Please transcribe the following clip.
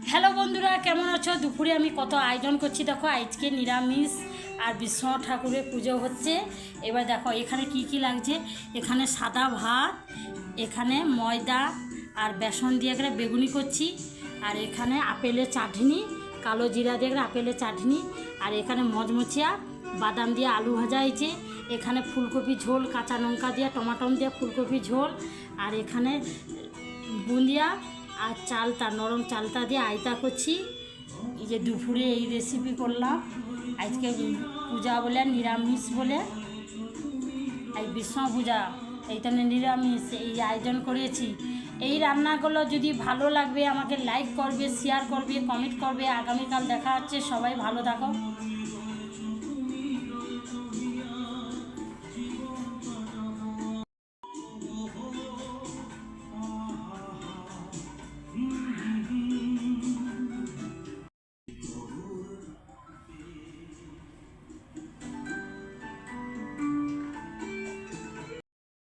Hello বন্ধুরা, কেমন আছো? দুপুরে আমি কত আয়োজন করছি দেখো। আজকে নিরামিষ আর বিশ্বনাথ ঠাকুরের পুজো হচ্ছে। এবার দেখো এখানে কি কি লাগছে। এখানে সাদা ভাত, এখানে ময়দা আর বেসন দিয়ে একটা বেগুনি করছি, আর এখানে আপেলের চাটনি, কালো জিরা দিয়ে একটা আপেলের চাটনি, আর এখানে মচমচিয়া বাদাম দিয়ে আলু ভাজা হয়েছে। এখানে ফুলকপি ঝোল, কাঁচা লঙ্কা দিয়ে টমাটম দিয়ে ফুলকপি ঝোল, আর এখানে বুঁদিয়া আর চালতা, নরম চালতা দিয়ে আয়তা করছি। এই যে দুপুরে এই রেসিপি করলাম। আজকে পূজা বলে, নিরামিষ বলে, এই বিষ্ণু পূজা, এইখানে নিরামিষ এই আয়োজন করেছি। এই রান্নাগুলো যদি ভালো লাগবে আমাকে লাইক করবে, শেয়ার করবে, কমেন্ট করবে। আগামীকাল দেখা হচ্ছে, সবাই ভালো থাকো।